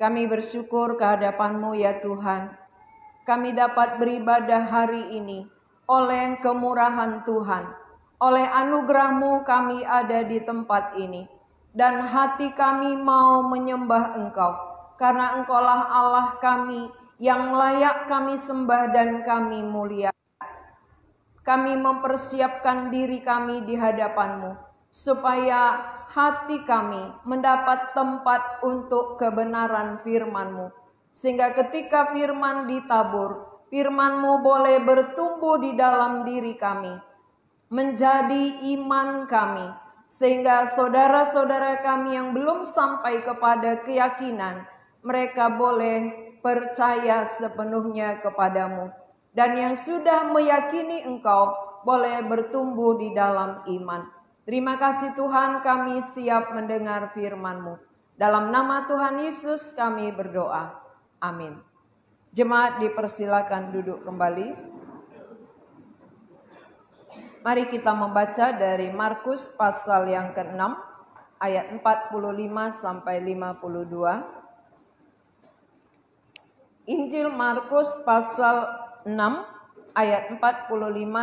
Kami bersyukur kehadapan-Mu ya Tuhan. Kami dapat beribadah hari ini oleh kemurahan Tuhan. Oleh anugerah-Mu kami ada di tempat ini. Dan hati kami mau menyembah Engkau. Karena Engkaulah Allah kami yang layak kami sembah dan kami mulia. Kami mempersiapkan diri kami di hadapan-Mu. Supaya hati kami mendapat tempat untuk kebenaran firman-Mu. Sehingga ketika firman ditabur, firman-Mu boleh bertumbuh di dalam diri kami. Menjadi iman kami. Sehingga saudara-saudara kami yang belum sampai kepada keyakinan, mereka boleh percaya sepenuhnya kepadamu. Dan yang sudah meyakini Engkau boleh bertumbuh di dalam iman. Terima kasih Tuhan, kami siap mendengar firman-Mu. Dalam nama Tuhan Yesus kami berdoa. Amin. Jemaat dipersilakan duduk kembali. Mari kita membaca dari Markus pasal yang ke-6 ayat 45 sampai 52. Injil Markus pasal 6 ayat 45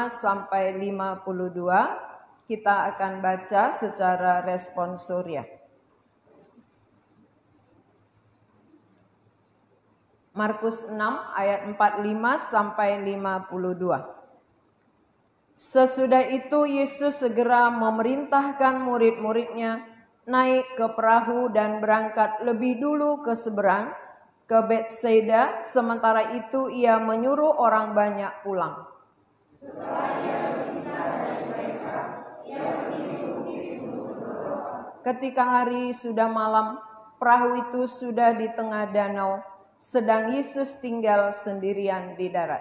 sampai 52. Kita akan baca secara responsoria. Markus 6 ayat 45 sampai 52. Sesudah itu Yesus segera memerintahkan murid-muridnya naik ke perahu dan berangkat lebih dulu ke seberang, ke Betsaida. Sementara itu ia menyuruh orang banyak pulang. Ketika hari sudah malam, perahu itu sudah di tengah danau, sedang Yesus tinggal sendirian di darat.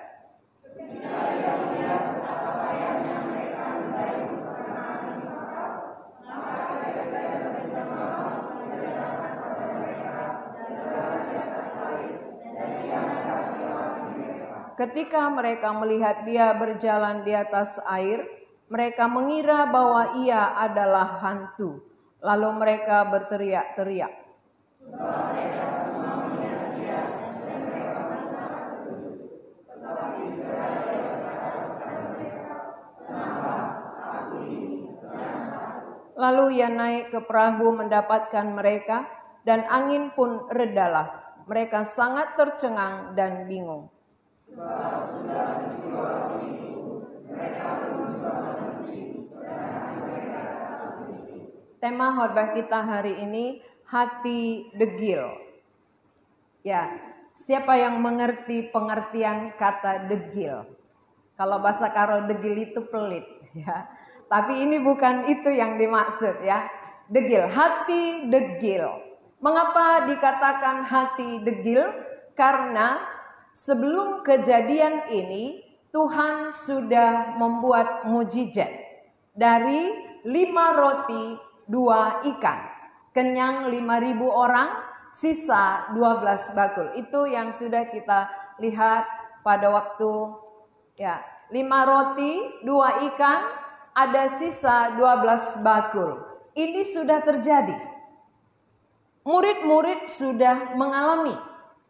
Ketika mereka melihat dia berjalan di atas air, mereka mengira bahwa ia adalah hantu. Lalu mereka berteriak-teriak. Lalu ia naik ke perahu mendapatkan mereka, dan angin pun redalah. Mereka sangat tercengang dan bingung. Tema khotbah kita hari ini, hati degil. Ya, siapa yang mengerti pengertian kata degil? Kalau bahasa Karo degil itu pelit, ya. Tapi ini bukan itu yang dimaksud, ya. Degil, hati degil. Mengapa dikatakan hati degil? Karena sebelum kejadian ini Tuhan sudah membuat mujizat. Dari 5 roti 2 ikan, kenyang 5.000 orang, sisa 12 bakul. Itu yang sudah kita lihat pada waktu 5 roti 2 ikan, ada sisa 12 bakul. Ini sudah terjadi. Murid-murid sudah mengalami.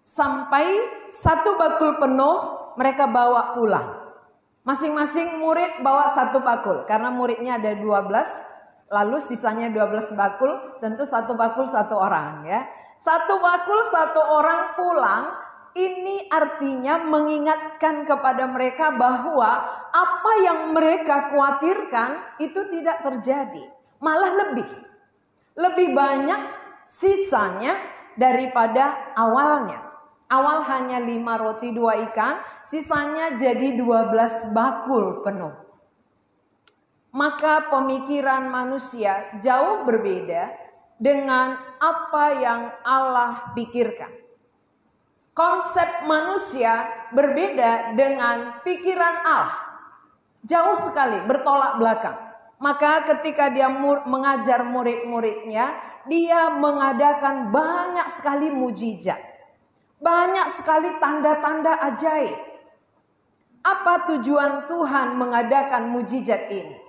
Sampai 1 bakul penuh mereka bawa pulang. Masing-masing murid bawa 1 bakul. Karena muridnya ada 12. Lalu sisanya 12 bakul, tentu 1 bakul 1 orang, ya. 1 bakul 1 orang pulang, ini artinya mengingatkan kepada mereka bahwa apa yang mereka khawatirkan itu tidak terjadi. Malah lebih banyak sisanya daripada awalnya. Awal hanya 5 roti 2 ikan, sisanya jadi 12 bakul penuh. Maka pemikiran manusia jauh berbeda dengan apa yang Allah pikirkan. Konsep manusia berbeda dengan pikiran Allah. Jauh sekali, bertolak belakang. Maka ketika dia mengajar murid-muridnya, dia mengadakan banyak sekali mujizat. Banyak sekali tanda-tanda ajaib. Apa tujuan Tuhan mengadakan mujizat ini?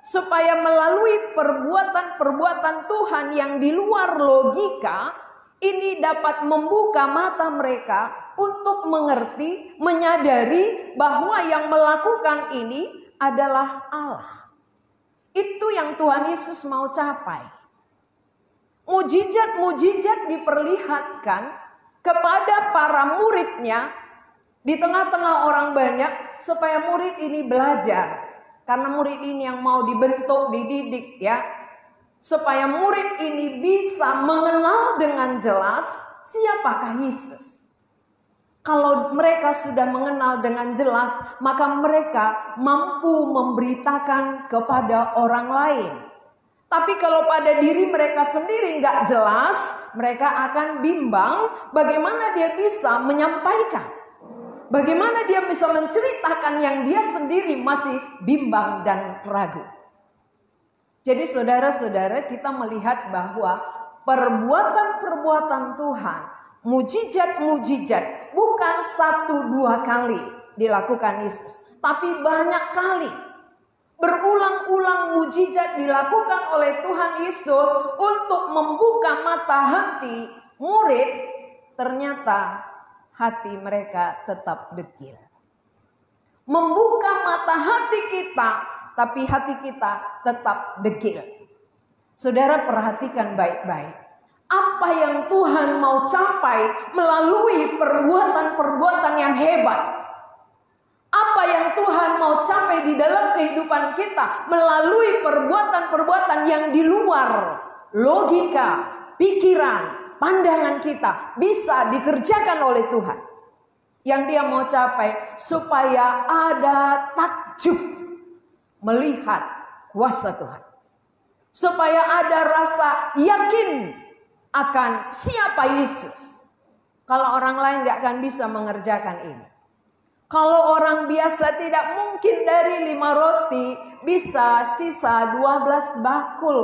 Supaya melalui perbuatan-perbuatan Tuhan yang di luar logika, Ini dapat membuka mata mereka untuk mengerti, menyadari bahwa yang melakukan ini adalah Allah. Itu yang Tuhan Yesus mau capai. Mujizat-mujizat diperlihatkan kepada para muridnya di tengah-tengah orang banyak supaya murid ini belajar. Karena murid ini yang mau dibentuk, dididik ya. Supaya murid ini bisa mengenal dengan jelas siapakah Yesus. Kalau mereka sudah mengenal dengan jelas, maka mereka mampu memberitakan kepada orang lain. Tapi kalau pada diri mereka sendiri nggak jelas, mereka akan bimbang bagaimana dia bisa menyampaikan. Bagaimana dia bisa menceritakan yang dia sendiri masih bimbang dan ragu. Jadi saudara-saudara, kita melihat bahwa perbuatan-perbuatan Tuhan, mujizat-mujizat bukan 1-2 kali dilakukan Yesus, tapi banyak kali. Berulang-ulang mujizat dilakukan oleh Tuhan Yesus untuk membuka mata hati murid, ternyata hati mereka tetap dekil. Membuka mata hati kita, tapi hati kita tetap dekil. Saudara perhatikan baik-baik. Apa yang Tuhan mau capai melalui perbuatan-perbuatan yang hebat. Apa yang Tuhan mau capai di dalam kehidupan kita melalui perbuatan-perbuatan yang di luar logika, pikiran, pandangan kita bisa dikerjakan oleh Tuhan. Yang dia mau capai supaya ada takjub melihat kuasa Tuhan. Supaya ada rasa yakin akan siapa Yesus. Kalau orang lain gak akan bisa mengerjakan ini. Kalau orang biasa tidak mungkin dari 5 roti bisa sisa 12 bakul.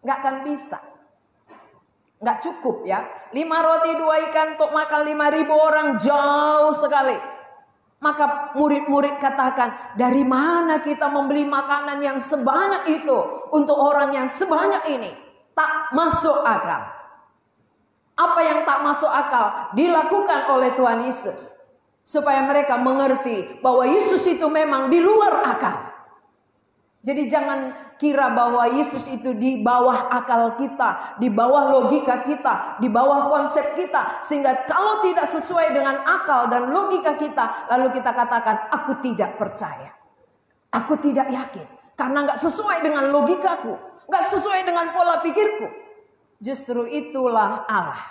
Gak akan bisa. Gak cukup ya. 5 roti 2 ikan untuk makan 5.000 orang jauh sekali. Maka murid-murid katakan, dari mana kita membeli makanan yang sebanyak itu untuk orang yang sebanyak ini? Tak masuk akal. Apa yang tak masuk akal dilakukan oleh Tuhan Yesus. Supaya mereka mengerti bahwa Yesus itu memang di luar akal. Jadi jangan kira bahwa Yesus itu di bawah akal kita, di bawah logika kita, di bawah konsep kita. Sehingga kalau tidak sesuai dengan akal dan logika kita, lalu kita katakan, aku tidak percaya. Aku tidak yakin. Karena gak sesuai dengan logikaku, gak sesuai dengan pola pikirku. Justru itulah Allah.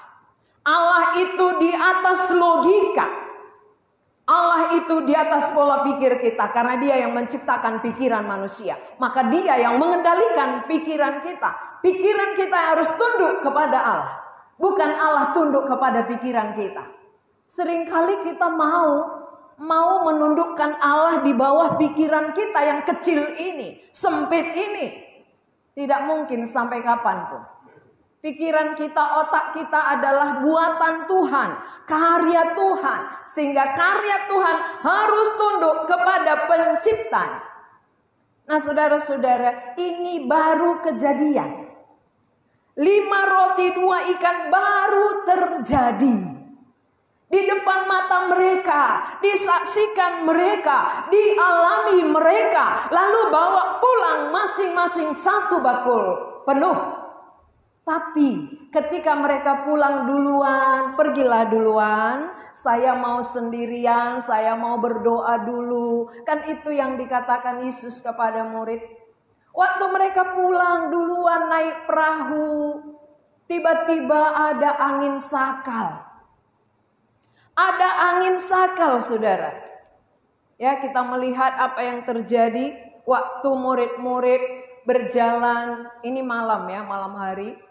Allah itu di atas logika. Allah itu di atas pola pikir kita karena dia yang menciptakan pikiran manusia. Maka dia yang mengendalikan pikiran kita. Pikiran kita harus tunduk kepada Allah. Bukan Allah tunduk kepada pikiran kita. Seringkali kita mau menundukkan Allah di bawah pikiran kita yang kecil ini. Sempit ini. Tidak mungkin sampai kapanpun. Pikiran kita, otak kita adalah buatan Tuhan, karya Tuhan. Sehingga karya Tuhan harus tunduk kepada penciptanya. Nah saudara-saudara, ini baru kejadian. 5 roti 2 ikan baru terjadi. Di depan mata mereka, disaksikan mereka, dialami mereka. Lalu bawa pulang masing-masing 1 bakul penuh. Tapi ketika mereka pulang duluan, pergilah duluan, saya mau sendirian, saya mau berdoa dulu. Kan itu yang dikatakan Yesus kepada murid. Waktu mereka pulang duluan naik perahu, tiba-tiba ada angin sakal. Ada angin sakal, saudara. Ya, kita melihat apa yang terjadi waktu murid-murid berjalan. Ini malam ya, malam hari.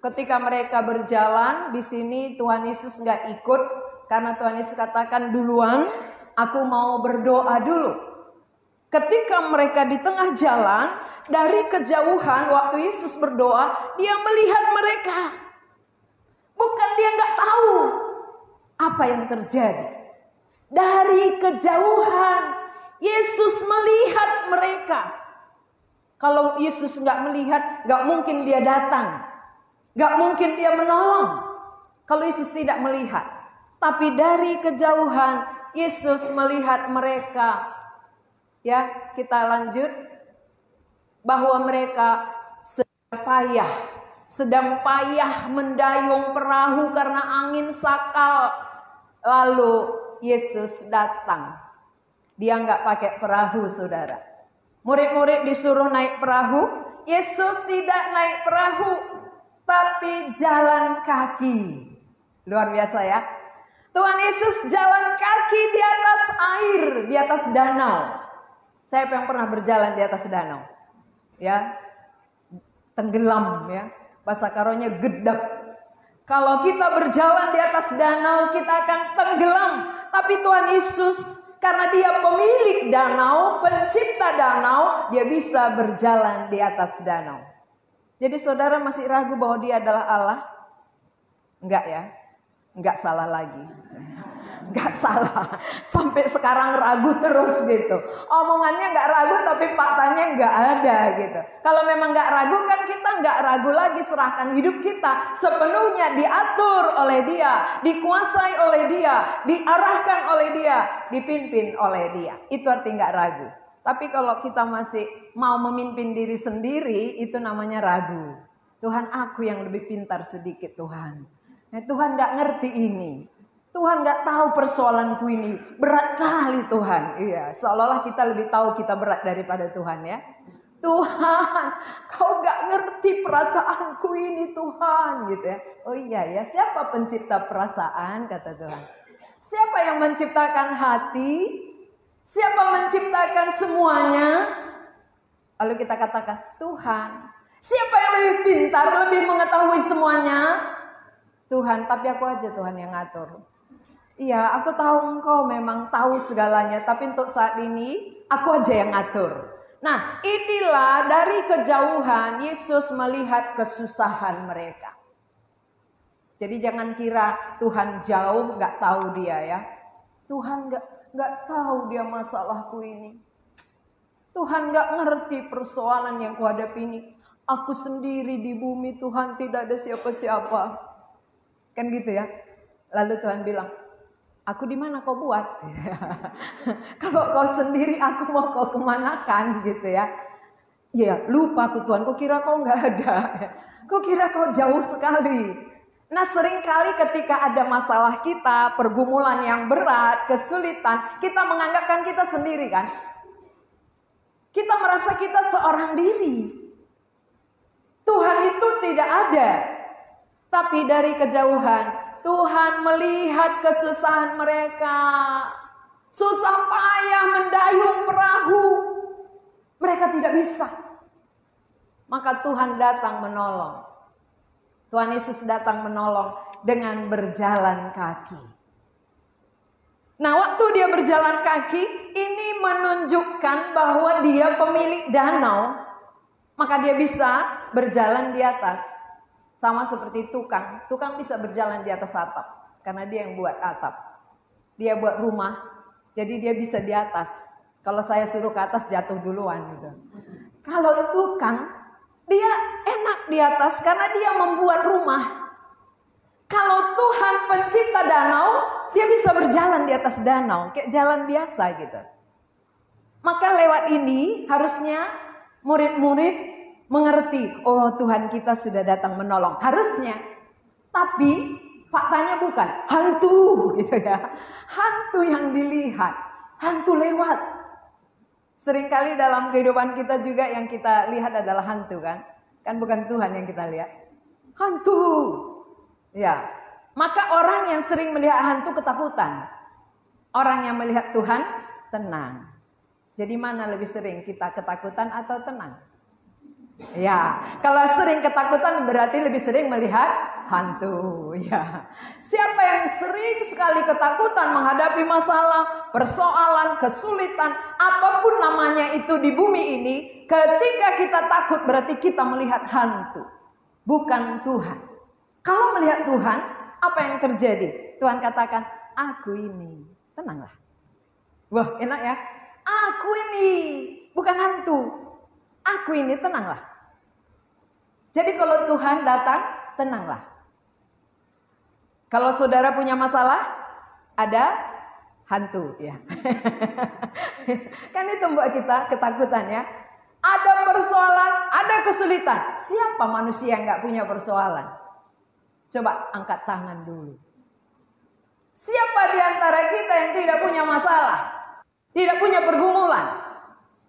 Ketika mereka berjalan di sini Tuhan Yesus nggak ikut karena Tuhan Yesus katakan duluan, aku mau berdoa dulu. Ketika mereka di tengah jalan dari kejauhan waktu Yesus berdoa, dia melihat mereka. Bukan dia nggak tahu apa yang terjadi. Dari kejauhan Yesus melihat mereka. Kalau Yesus nggak melihat, nggak mungkin dia datang. Gak mungkin dia menolong. Kalau Yesus tidak melihat, tapi dari kejauhan Yesus melihat mereka. Ya, kita lanjut. Bahwa mereka sedang payah mendayung perahu karena angin sakal. Lalu Yesus datang. Dia nggak pakai perahu, saudara. Murid-murid disuruh naik perahu. Yesus tidak naik perahu, tapi jalan kaki. Luar biasa ya. Tuhan Yesus jalan kaki di atas air, di atas danau. Siapa yang pernah berjalan di atas danau? Ya, tenggelam ya. Bahasa Karonya gedap. Kalau kita berjalan di atas danau, kita akan tenggelam. Tapi Tuhan Yesus, karena dia pemilik danau, pencipta danau, dia bisa berjalan di atas danau. Jadi saudara masih ragu bahwa dia adalah Allah? Enggak ya? Enggak salah lagi. Enggak salah. Sampai sekarang ragu terus gitu. Omongannya enggak ragu tapi faktanya enggak ada gitu. Kalau memang enggak ragu kan kita enggak ragu lagi, serahkan hidup kita sepenuhnya diatur oleh dia, dikuasai oleh dia, diarahkan oleh dia, dipimpin oleh dia. Itu artinya enggak ragu. Tapi kalau kita masih mau memimpin diri sendiri, itu namanya ragu. Tuhan, aku yang lebih pintar sedikit Tuhan. Nah, Tuhan gak ngerti ini. Tuhan gak tahu persoalanku ini. Berat kali Tuhan. Iya, seolah-olah kita lebih tahu kita berat daripada Tuhan ya. Tuhan, kau gak ngerti perasaanku ini Tuhan. Gitu ya. Oh iya ya, siapa pencipta perasaan kata Tuhan? Siapa yang menciptakan hati? Siapa menciptakan semuanya? Lalu kita katakan, Tuhan. Siapa yang lebih pintar, lebih mengetahui semuanya? Tuhan, tapi aku aja Tuhan yang ngatur. Iya, aku tahu engkau memang tahu segalanya, tapi untuk saat ini aku aja yang ngatur. Nah, inilah dari kejauhan Yesus melihat kesusahan mereka. Jadi jangan kira Tuhan jauh gak tahu dia ya. Tuhan gak tahu dia masalahku ini. Tuhan gak ngerti persoalan yang kuhadapi ini. Aku sendiri di bumi Tuhan, tidak ada siapa-siapa. Kan gitu ya. Lalu Tuhan bilang, aku di mana kau buat? Kalau kau sendiri aku mau kau kemanakan gitu ya. Ya lupa aku Tuhan, kau kira kau nggak ada. Kau kira kau jauh sekali. Nah seringkali ketika ada masalah kita, pergumulan yang berat, kesulitan, kita menganggapkan kita sendiri kan. Kita merasa kita seorang diri. Tuhan itu tidak ada. Tapi dari kejauhan Tuhan melihat kesusahan mereka. Susah payah mendayung perahu. Mereka tidak bisa. Maka Tuhan datang menolong. Tuhan Yesus datang menolong dengan berjalan kaki. Nah waktu dia berjalan kaki, ini menunjukkan bahwa dia pemilik danau. Maka dia bisa berjalan di atas. Sama seperti tukang. Tukang bisa berjalan di atas atap. Karena dia yang buat atap. Dia buat rumah. Jadi dia bisa di atas. Kalau saya suruh ke atas jatuh duluan gitu. Kalau tukang, dia enak di atas karena dia membuat rumah. Kalau Tuhan pencipta danau, dia bisa berjalan di atas danau. Kayak jalan biasa gitu. Maka lewat ini harusnya murid-murid mengerti, oh Tuhan kita sudah datang menolong. Harusnya. Tapi faktanya bukan. Hantu gitu ya. Hantu yang dilihat. Hantu lewat. Seringkali dalam kehidupan kita juga yang kita lihat adalah hantu kan. Kan bukan Tuhan yang kita lihat. Hantu. Ya. Maka orang yang sering melihat hantu ketakutan. Orang yang melihat Tuhan tenang. Jadi mana lebih sering kita ketakutan atau tenang? Ya, kalau sering ketakutan berarti lebih sering melihat hantu. Ya, siapa yang sering sekali ketakutan menghadapi masalah, persoalan, kesulitan, apapun namanya itu di bumi ini, ketika kita takut berarti kita melihat hantu, bukan Tuhan. Kalau melihat Tuhan, apa yang terjadi? Tuhan katakan, aku ini, tenanglah. Wah, enak ya. Aku ini, bukan hantu. Aku ini, tenanglah. Jadi kalau Tuhan datang, tenanglah. Kalau saudara punya masalah, ada hantu ya. Kan itu membuat kita ketakutan ya. Ada persoalan, ada kesulitan. Siapa manusia yang gak punya persoalan? Coba angkat tangan dulu. Siapa di antara kita yang tidak punya masalah? Tidak punya pergumulan?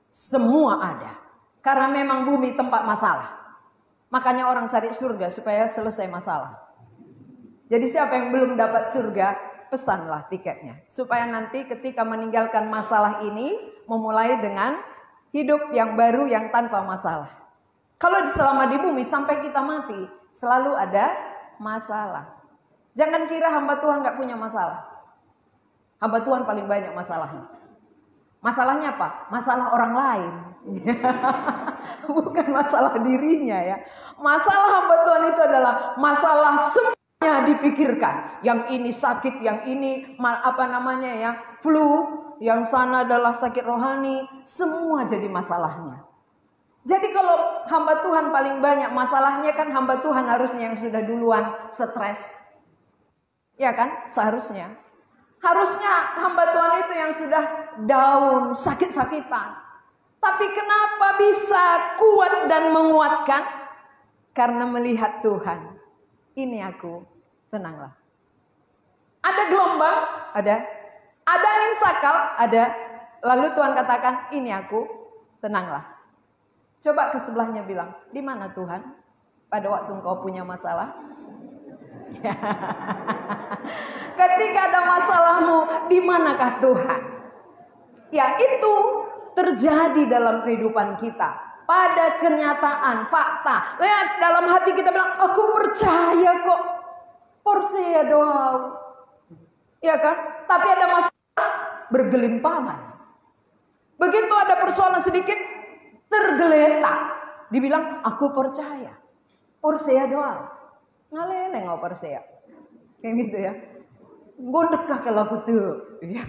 Semua ada. Karena memang bumi tempat masalah. Makanya orang cari surga supaya selesai masalah. Jadi siapa yang belum dapat surga, pesanlah tiketnya. Supaya nanti ketika meninggalkan masalah ini, memulai dengan hidup yang baru yang tanpa masalah. Kalau selama di bumi sampai kita mati, selalu ada masalah. Jangan kira hamba Tuhan gak punya masalah. Hamba Tuhan paling banyak masalahnya. Masalahnya apa? Masalah orang lain. Bukan masalah dirinya ya. Masalah hamba Tuhan itu adalah masalah semuanya dipikirkan. Yang ini sakit, yang ini flu, yang sana adalah sakit rohani, semua jadi masalahnya. Jadi kalau hamba Tuhan paling banyak masalahnya kan hamba Tuhan harusnya yang sudah duluan stres. Ya kan? Seharusnya. Harusnya hamba Tuhan itu yang sudah down, sakit-sakitan. Tapi kenapa bisa kuat dan menguatkan? Karena melihat Tuhan. Ini aku, tenanglah. Ada gelombang? Ada. Ada angin sakal? Ada. Lalu Tuhan katakan, ini aku, tenanglah. Coba ke sebelahnya bilang, di mana Tuhan? Pada waktu engkau punya masalah? Ketika ada masalahmu, di manakah Tuhan? Ya itu terjadi dalam kehidupan kita. Pada kenyataan, fakta. Lihat dalam hati kita bilang, aku percaya kok. Porsia doa. Ya kan? Tapi ada masalah bergelimpaman. Begitu ada persoalan sedikit, tergeletak. Dibilang, aku percaya. Porsia doa. Ngalele ngau persia. Kayak gitu ya. Gondekah kalau aku tuh. Ya.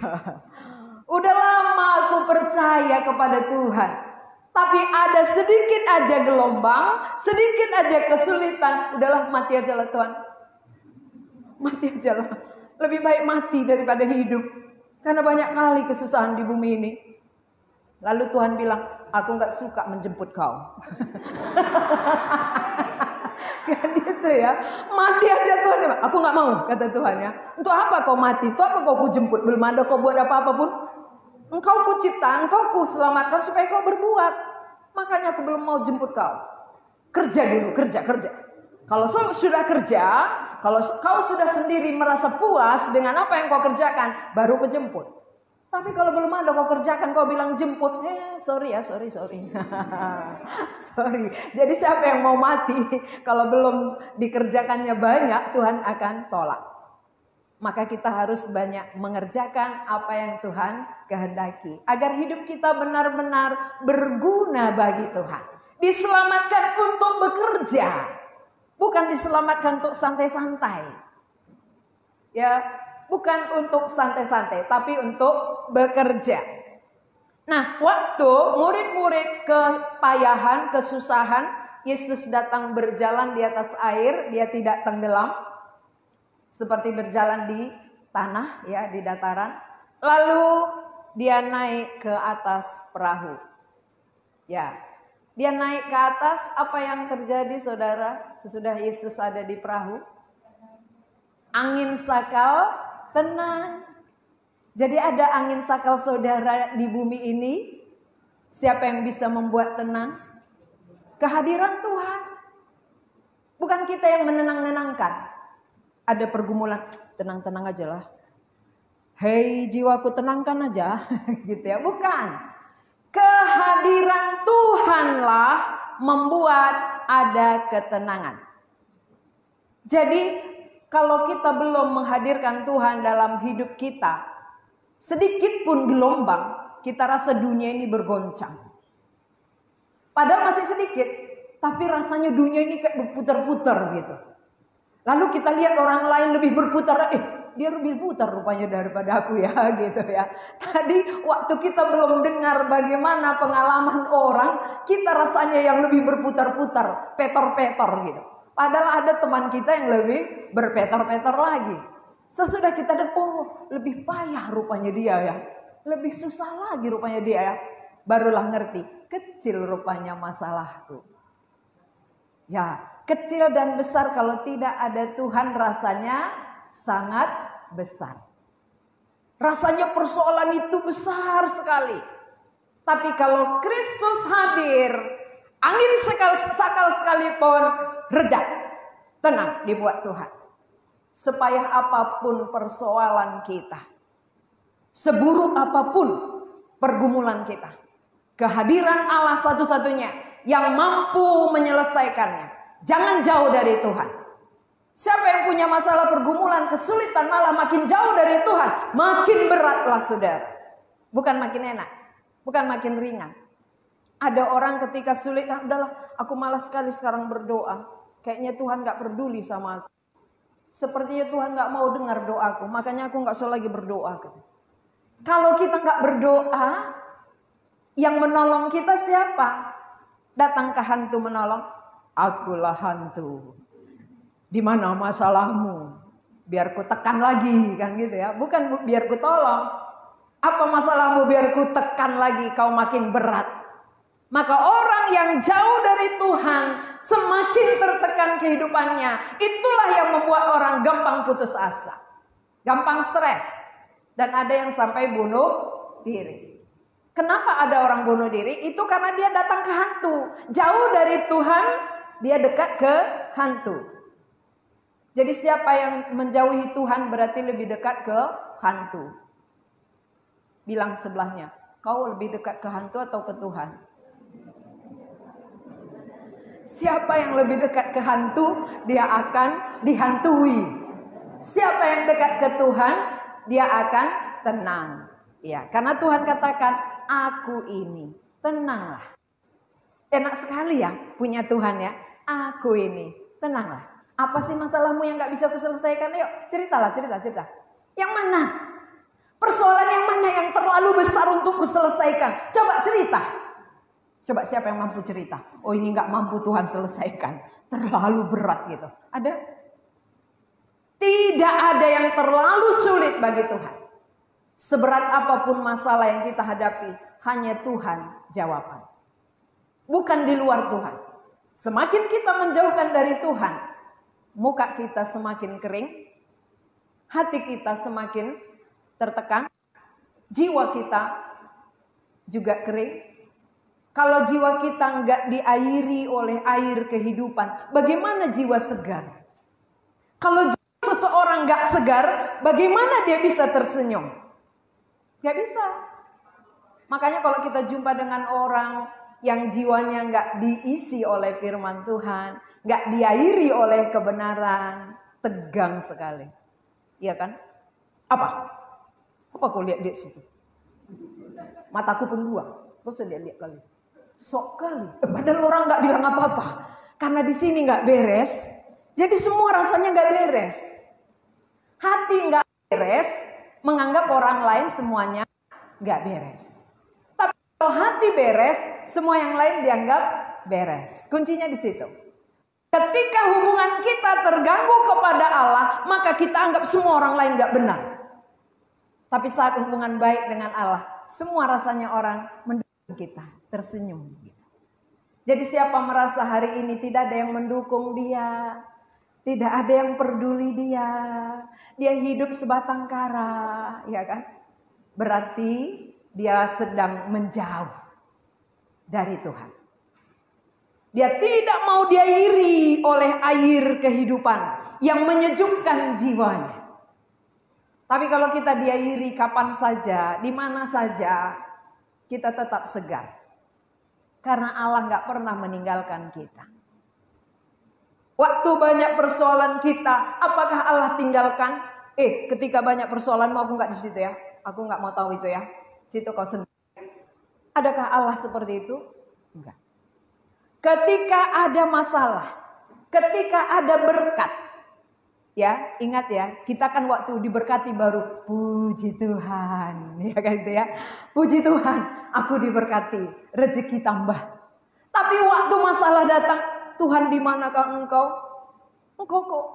Udah lama aku percaya kepada Tuhan. Tapi ada sedikit aja gelombang, sedikit aja kesulitan. Udahlah mati aja lah Tuhan. Mati aja lah. Lebih baik mati daripada hidup. Karena banyak kali kesusahan di bumi ini. Lalu Tuhan bilang, aku gak suka menjemput kau. Kan gitu ya. Mati aja Tuhan. Aku gak mau kata Tuhan ya. Untuk apa kau mati? Untuk apa kau jemput? Belum ada kau buat apa-apa pun. Engkau kucipta, engkau kuselamatkan supaya kau berbuat. Makanya aku belum mau jemput kau. Kerja dulu, kerja. Kalau sudah kerja, kalau kau sudah sendiri merasa puas dengan apa yang kau kerjakan, baru kau jemput. Tapi kalau belum ada kau kerjakan, kau bilang jemput, sorry. Sorry. Jadi siapa yang mau mati, kalau belum dikerjakannya banyak, Tuhan akan tolak. Maka kita harus banyak mengerjakan apa yang Tuhan kehendaki. Agar hidup kita benar-benar berguna bagi Tuhan. Diselamatkan untuk bekerja. Bukan diselamatkan untuk santai-santai. Ya, bukan untuk santai-santai, tapi untuk bekerja. Nah, waktu murid-murid kepayahan, kesusahan, Yesus datang berjalan di atas air, dia tidak tenggelam. Seperti berjalan di tanah, ya, di dataran. Lalu dia naik ke atas perahu. Ya, dia naik ke atas, apa yang terjadi saudara? Sesudah Yesus ada di perahu, angin sakal tenang. Jadi ada angin sakal saudara di bumi ini. Siapa yang bisa membuat tenang? Kehadiran Tuhan. Bukan kita yang menenang-nenangkan. Ada pergumulan, tenang-tenang aja lah. Hei jiwaku tenangkan aja. Gitu ya, bukan. Kehadiran Tuhanlah membuat ada ketenangan. Jadi kalau kita belum menghadirkan Tuhan dalam hidup kita, sedikit pun gelombang, kita rasa dunia ini bergoncang. Padahal masih sedikit, tapi rasanya dunia ini kayak berputar-putar gitu. Lalu kita lihat orang lain lebih berputar, dia lebih putar rupanya daripada aku ya, gitu ya. Tadi waktu kita belum dengar bagaimana pengalaman orang, kita rasanya yang lebih berputar-putar, petor-petor gitu. Padahal ada teman kita yang lebih berpetor-petor lagi. Sesudah kita dengar, oh lebih payah rupanya dia ya. Lebih susah lagi rupanya dia ya. Barulah ngerti, kecil rupanya masalahku. Ya, kecil dan besar kalau tidak ada Tuhan rasanya sangat besar. Rasanya persoalan itu besar sekali. Tapi kalau Kristus hadir, angin sakal sekalipun reda, tenang dibuat Tuhan. Sepayah apapun persoalan kita, seburuk apapun pergumulan kita, kehadiran Allah satu-satunya yang mampu menyelesaikannya. Jangan jauh dari Tuhan. Siapa yang punya masalah pergumulan, kesulitan, malah makin jauh dari Tuhan, makin beratlah saudara. Bukan makin enak, bukan makin ringan. Ada orang ketika sulit, udahlah aku malas sekali sekarang berdoa. Kayaknya Tuhan gak peduli sama aku. Sepertinya Tuhan gak mau dengar doaku, makanya aku gak usah lagi berdoa. Kalau kita gak berdoa, yang menolong kita siapa? Datang ke hantu menolong, akulah hantu. Di mana masalahmu? Biar ku tekan lagi, kan gitu ya. Bukan biar ku tolong. Apa masalahmu biar ku tekan lagi, kau makin berat. Maka orang yang jauh dari Tuhan semakin tertekan kehidupannya. Itulah yang membuat orang gampang putus asa, gampang stres, dan ada yang sampai bunuh diri. Kenapa ada orang bunuh diri? Itu karena dia datang ke hantu. Jauh dari Tuhan, dia dekat ke hantu. Jadi siapa yang menjauhi Tuhan berarti lebih dekat ke hantu. Bilang sebelahnya, kau lebih dekat ke hantu atau ke Tuhan? Siapa yang lebih dekat ke hantu, dia akan dihantui. Siapa yang dekat ke Tuhan, dia akan tenang. Ya, karena Tuhan katakan, aku ini, tenanglah. Enak sekali ya punya Tuhan ya. Aku ini, tenanglah. Apa sih masalahmu yang gak bisa kuselesaikan? Yuk ceritalah, cerita. Yang mana? Persoalan yang mana yang terlalu besar untuk kuselesaikan? Coba cerita. Coba siapa yang mampu cerita? Oh ini gak mampu Tuhan selesaikan. Terlalu berat gitu. Ada? Tidak ada yang terlalu sulit bagi Tuhan. Seberat apapun masalah yang kita hadapi, hanya Tuhan jawaban. Bukan di luar Tuhan. Semakin kita menjauhkan dari Tuhan, muka kita semakin kering, hati kita semakin tertekan, jiwa kita juga kering. Kalau jiwa kita enggak diairi oleh air kehidupan, bagaimana jiwa segar? Kalau seseorang enggak segar, bagaimana dia bisa tersenyum? Gak bisa. Makanya kalau kita jumpa dengan orang yang jiwanya gak diisi oleh firman Tuhan, gak diairi oleh kebenaran, tegang sekali. Iya kan? Apa kau lihat di situ? Mataku pun dua. Kau sudah lihat kali. Sok kali. Padahal orang gak bilang apa-apa. Karena di sini gak beres. Jadi semua rasanya gak beres. Hati gak beres. Menganggap orang lain semuanya gak beres. Tapi kalau hati beres, semua yang lain dianggap beres. Kuncinya di situ. Ketika hubungan kita terganggu kepada Allah, maka kita anggap semua orang lain gak benar. Tapi saat hubungan baik dengan Allah, semua rasanya orang mendukung kita, tersenyum. Jadi siapa merasa hari ini tidak ada yang mendukung dia, tidak ada yang peduli dia hidup sebatang kara, ya kan? Berarti dia sedang menjauh dari Tuhan. Dia tidak mau diairi oleh air kehidupan yang menyejukkan jiwanya. Tapi kalau kita diairi kapan saja, di mana saja, kita tetap segar. Karena Allah gak pernah meninggalkan kita. Waktu banyak persoalan kita, apakah Allah tinggalkan? Ketika banyak persoalan, aku gak di situ ya. Aku gak mau tahu itu ya. Situ kau sendiri. Adakah Allah seperti itu? Enggak. Ketika ada masalah, ketika ada berkat, ya ingat ya, kita kan waktu diberkati baru puji Tuhan, ya kan itu ya. Puji Tuhan, aku diberkati, rezeki tambah. Tapi waktu masalah datang, Tuhan di manakah engkau? Engkau kok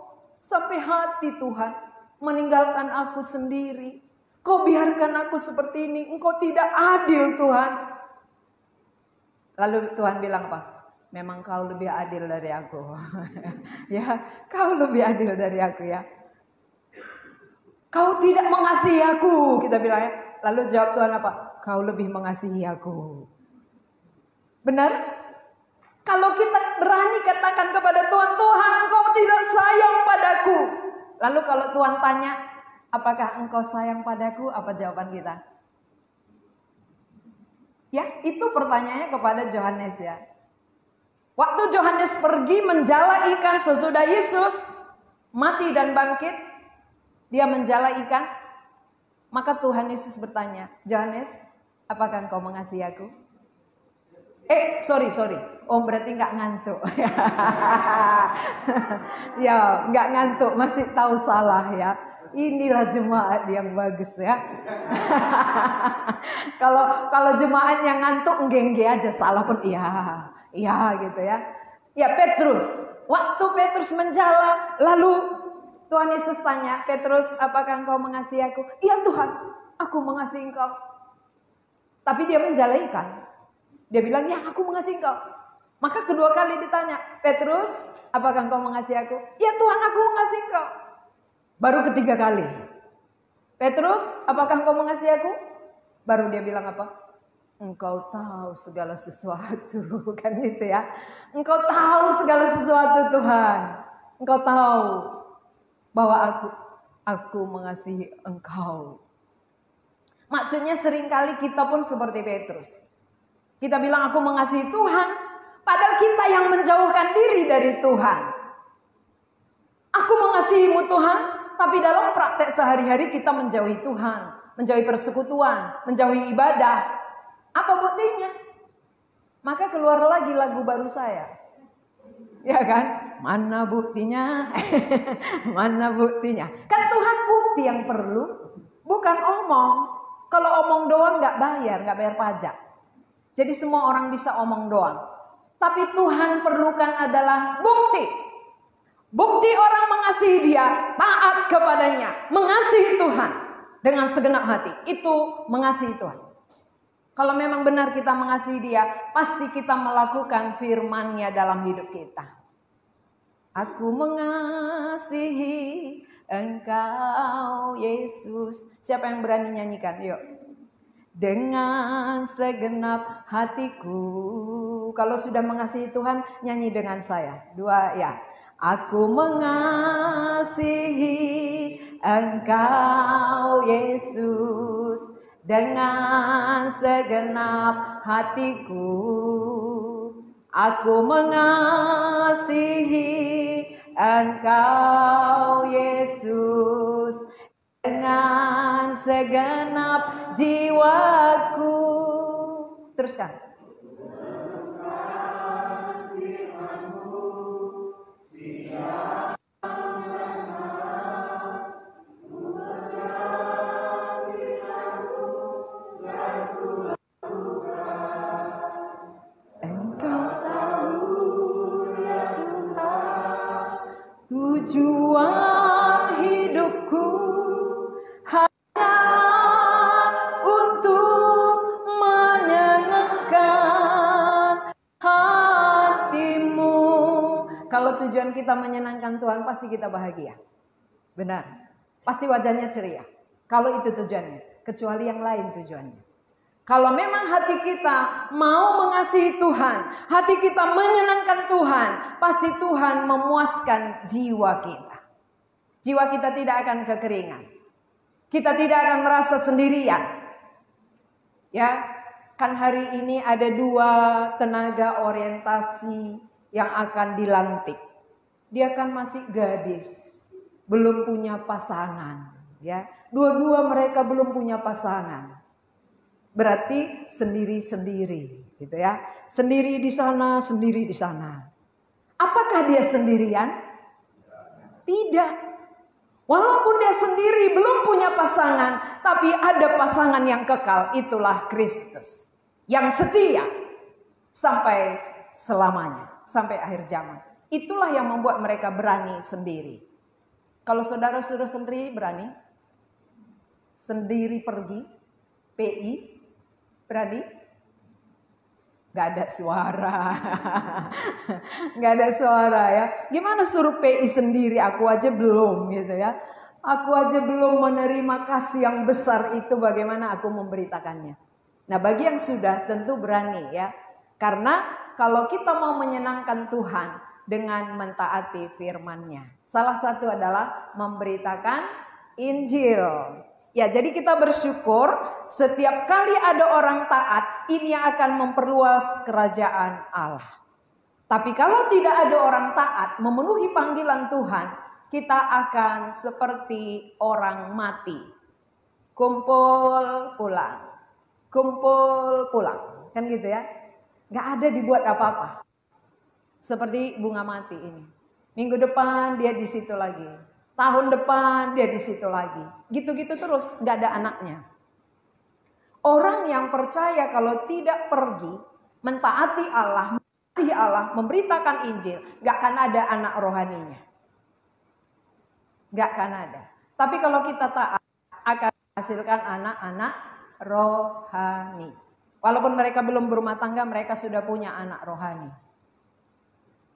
sampai hati Tuhan meninggalkan aku sendiri. Kau biarkan aku seperti ini. Engkau tidak adil Tuhan. Lalu Tuhan bilang apa? Memang kau lebih adil dari aku. Ya, kau lebih adil dari aku ya. Kau tidak mengasihi aku, kita bilang ya. Lalu jawab Tuhan apa? Kau lebih mengasihi aku. Benar? Kalau kita berani katakan kepada Tuhan, Tuhan engkau tidak sayang padaku. Lalu kalau Tuhan tanya, apakah engkau sayang padaku? Apa jawaban kita? Ya, itu pertanyaannya kepada Yohanes ya. Waktu Yohanes pergi menjala ikan sesudah Yesus mati dan bangkit, dia menjala ikan. Maka Tuhan Yesus bertanya, Yohanes, apakah engkau mengasihi aku? Sorry. Oh berarti nggak ngantuk. Ya, nggak ngantuk, masih tahu salah ya. Inilah jemaat yang bagus ya. Kalau jemaat yang ngantuk ngengge aja, salah pun iya gitu ya. Ya Petrus, waktu Petrus menjala, lalu Tuhan Yesus tanya, Petrus, apakah engkau mengasihi aku? Iya Tuhan, aku mengasihi engkau. Tapi dia menjala ikan. Dia bilang, ya aku mengasihi engkau. Maka kedua kali ditanya, Petrus, apakah engkau mengasihi aku? Ya Tuhan, aku mengasihi engkau. Baru ketiga kali, Petrus, apakah engkau mengasihi aku? Baru dia bilang apa? Engkau tahu segala sesuatu, kan gitu ya. Engkau tahu segala sesuatu Tuhan. Engkau tahu bahwa aku mengasihi engkau. Maksudnya seringkali kita pun seperti Petrus. Kita bilang aku mengasihi Tuhan, padahal kita yang menjauhkan diri dari Tuhan. Aku mengasihimu Tuhan, tapi dalam praktek sehari-hari kita menjauhi Tuhan, menjauhi persekutuan, menjauhi ibadah. Apa buktinya? Maka keluar lagi lagu baru saya. Ya kan? Mana buktinya? Mana buktinya? Kan Tuhan bukti yang perlu, bukan omong. Kalau omong doang nggak bayar pajak. Jadi semua orang bisa omong doang. Tapi Tuhan perlukan adalah bukti. Bukti orang mengasihi dia, taat kepadanya, mengasihi Tuhan dengan segenap hati. Itu mengasihi Tuhan. Kalau memang benar kita mengasihi dia, pasti kita melakukan firman-Nya dalam hidup kita. Aku mengasihi Engkau Yesus. Siapa yang berani nyanyikan? Yuk. Dengan segenap hatiku. Kalau sudah mengasihi Tuhan, nyanyi dengan saya. Dua ya. Aku mengasihi Engkau Yesus. Dengan segenap hatiku, aku mengasihi Engkau Yesus. Dengan segenap jiwaku. Teruskan. Tujuan hidupku hanyalah untuk menyenangkan hatimu. Kalau tujuan kita menyenangkan Tuhan, pasti kita bahagia. Benar. Pasti wajahnya ceria. Kalau itu tujuannya, kecuali yang lain tujuannya. Kalau memang hati kita mau mengasihi Tuhan, hati kita menyenangkan Tuhan, pasti Tuhan memuaskan jiwa kita. Jiwa kita tidak akan kekeringan. Kita tidak akan merasa sendirian. Ya, kan hari ini ada 2 tenaga orientasi yang akan dilantik. Dia kan masih gadis, belum punya pasangan. Ya, dua-dua mereka belum punya pasangan. Berarti sendiri-sendiri, gitu ya. Sendiri di sana, sendiri di sana. Apakah dia sendirian? Tidak. Walaupun dia sendiri belum punya pasangan, tapi ada pasangan yang kekal, itulah Kristus. Yang setia sampai selamanya, sampai akhir zaman. Itulah yang membuat mereka berani sendiri. Kalau saudara-saudara sendiri berani? Sendiri pergi? PI? Berani? Gak ada suara. Gak ada suara ya. Gimana suruh PI sendiri? Aku aja belum gitu ya. Aku aja belum menerima kasih yang besar itu, bagaimana aku memberitakannya. Nah, bagi yang sudah tentu berani ya. Karena kalau kita mau menyenangkan Tuhan dengan mentaati firman-Nya, salah satu adalah memberitakan Injil. Ya, jadi kita bersyukur setiap kali ada orang taat, ini yang akan memperluas kerajaan Allah. Tapi kalau tidak ada orang taat memenuhi panggilan Tuhan, kita akan seperti orang mati. Kumpul pulang. Kumpul pulang. Kan gitu ya. Gak ada dibuat apa-apa. Seperti bunga mati ini. Minggu depan dia di situ lagi. Tahun depan dia di situ lagi. Gitu-gitu terus, gak ada anaknya. Orang yang percaya kalau tidak pergi, mentaati Allah, mengasihi Allah, memberitakan Injil, gak akan ada anak rohaninya. Gak akan ada. Tapi kalau kita taat, akan menghasilkan anak-anak rohani. Walaupun mereka belum berumah tangga, mereka sudah punya anak rohani.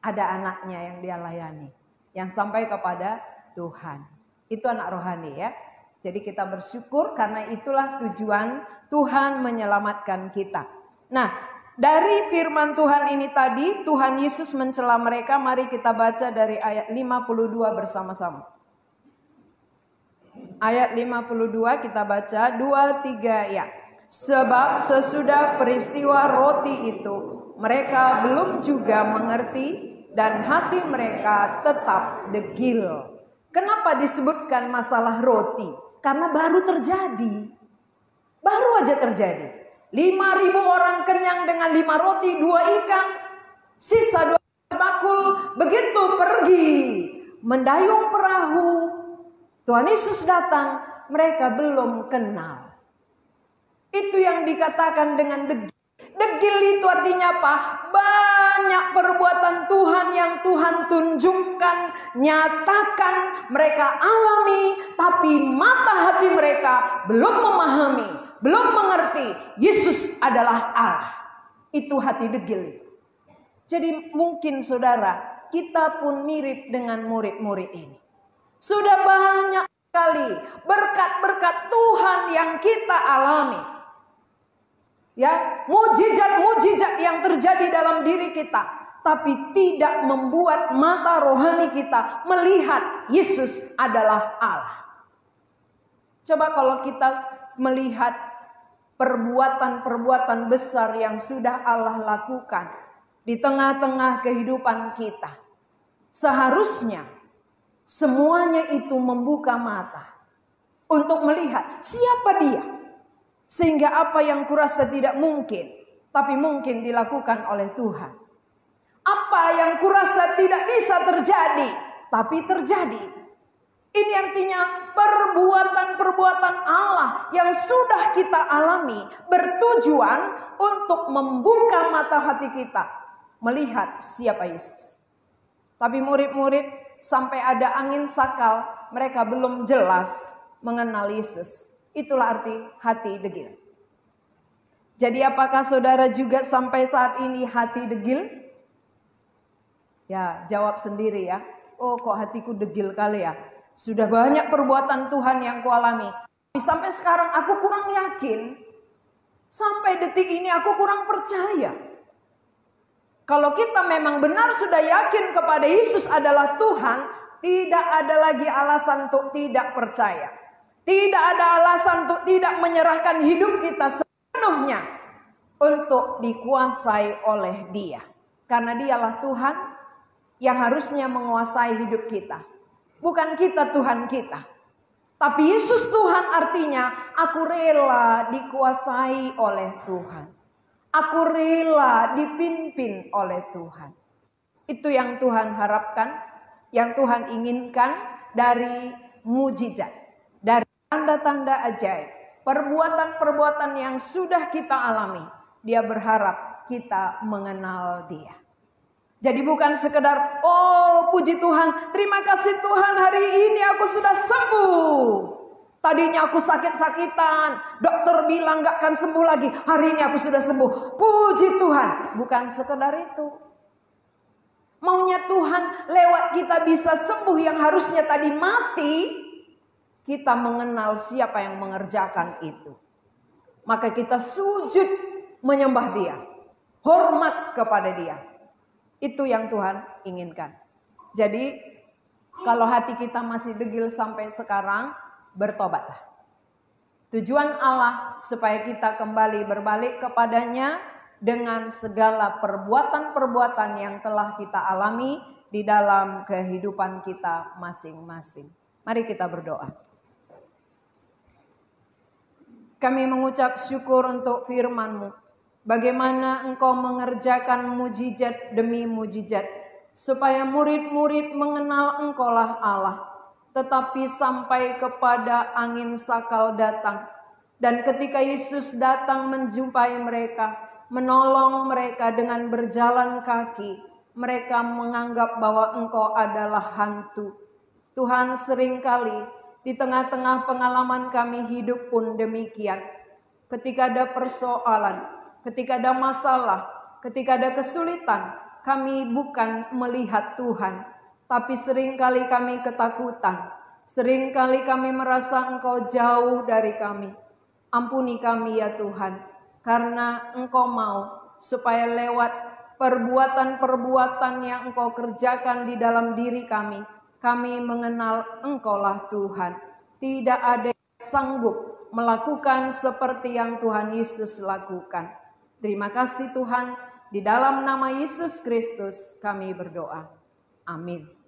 Ada anaknya yang dia layani, yang sampai kepada Tuhan. Itu anak rohani ya. Jadi kita bersyukur karena itulah tujuan Tuhan menyelamatkan kita. Nah, dari firman Tuhan ini tadi, Tuhan Yesus mencela mereka. Mari kita baca dari ayat 52 bersama-sama. Ayat 52 kita baca 2, 3 ya. Sebab sesudah peristiwa roti itu, mereka belum juga mengerti dan hati mereka tetap degil. Kenapa disebutkan masalah roti? Karena baru terjadi. Baru aja terjadi. 5.000 orang kenyang dengan 5 roti, 2 ikan. Sisa 12 bakul. Begitu pergi mendayung perahu, Tuhan Yesus datang, mereka belum kenal. Itu yang dikatakan dengan degil. Degil itu artinya apa? Banyak perbuatan Tuhan yang Tuhan tunjukkan, nyatakan, mereka alami, tapi mata hati mereka belum memahami, belum mengerti Yesus adalah Allah. Itu hati degil. Jadi mungkin saudara, kita pun mirip dengan murid-murid ini. Sudah banyak sekali berkat-berkat Tuhan yang kita alami. Ya, mujizat-mujizat yang terjadi dalam diri kita, tapi tidak membuat mata rohani kita melihat Yesus adalah Allah. Coba kalau kita melihat perbuatan-perbuatan besar yang sudah Allah lakukan di tengah-tengah kehidupan kita, seharusnya semuanya itu membuka mata untuk melihat siapa Dia. Sehingga apa yang kurasa tidak mungkin, tapi mungkin dilakukan oleh Tuhan. Apa yang kurasa tidak bisa terjadi, tapi terjadi. Ini artinya perbuatan-perbuatan Allah yang sudah kita alami bertujuan untuk membuka mata hati kita, melihat siapa Yesus. Tapi murid-murid sampai ada angin sakal, mereka belum jelas mengenal Yesus. Itulah arti hati degil. Jadi apakah saudara juga sampai saat ini hati degil? Ya, jawab sendiri ya. Oh, kok hatiku degil kali ya. Sudah banyak perbuatan Tuhan yang kualami. Sampai sekarang aku kurang yakin. Sampai detik ini aku kurang percaya. Kalau kita memang benar sudah yakin kepada Yesus adalah Tuhan, tidak ada lagi alasan untuk tidak percaya. Tidak ada alasan untuk tidak menyerahkan hidup kita sepenuhnya untuk dikuasai oleh Dia. Karena Dialah Tuhan yang harusnya menguasai hidup kita. Bukan kita Tuhan kita. Tapi Yesus Tuhan artinya aku rela dikuasai oleh Tuhan. Aku rela dipimpin oleh Tuhan. Itu yang Tuhan harapkan, yang Tuhan inginkan dari mujizat. Dari tanda-tanda ajaib, perbuatan-perbuatan yang sudah kita alami, Dia berharap kita mengenal Dia. Jadi bukan sekedar, oh puji Tuhan, terima kasih Tuhan hari ini aku sudah sembuh. Tadinya aku sakit-sakitan, dokter bilang gak akan sembuh lagi, hari ini aku sudah sembuh. Puji Tuhan, bukan sekedar itu. Maunya Tuhan lewat kita bisa sembuh yang harusnya tadi mati, kita mengenal siapa yang mengerjakan itu. Maka kita sujud menyembah Dia, hormat kepada Dia. Itu yang Tuhan inginkan. Jadi kalau hati kita masih degil sampai sekarang, bertobatlah. Tujuan Allah supaya kita kembali berbalik kepadanya dengan segala perbuatan-perbuatan yang telah kita alami di dalam kehidupan kita masing-masing. Mari kita berdoa. Kami mengucap syukur untuk firman-Mu. Bagaimana Engkau mengerjakan mujizat demi mujizat. Supaya murid-murid mengenal Engkaulah Allah. Tetapi sampai kepada angin sakal datang. Dan ketika Yesus datang menjumpai mereka, menolong mereka dengan berjalan kaki, mereka menganggap bahwa Engkau adalah hantu. Tuhan, seringkali di tengah-tengah pengalaman kami hidup pun demikian. Ketika ada persoalan, ketika ada masalah, ketika ada kesulitan, kami bukan melihat Tuhan, tapi seringkali kami ketakutan. Seringkali kami merasa Engkau jauh dari kami. Ampuni kami ya Tuhan, karena Engkau mau supaya lewat perbuatan-perbuatan yang Engkau kerjakan di dalam diri kami mengenal Engkaulah Tuhan. Tidak ada yang sanggup melakukan seperti yang Tuhan Yesus lakukan. Terima kasih Tuhan, di dalam nama Yesus Kristus kami berdoa. Amin.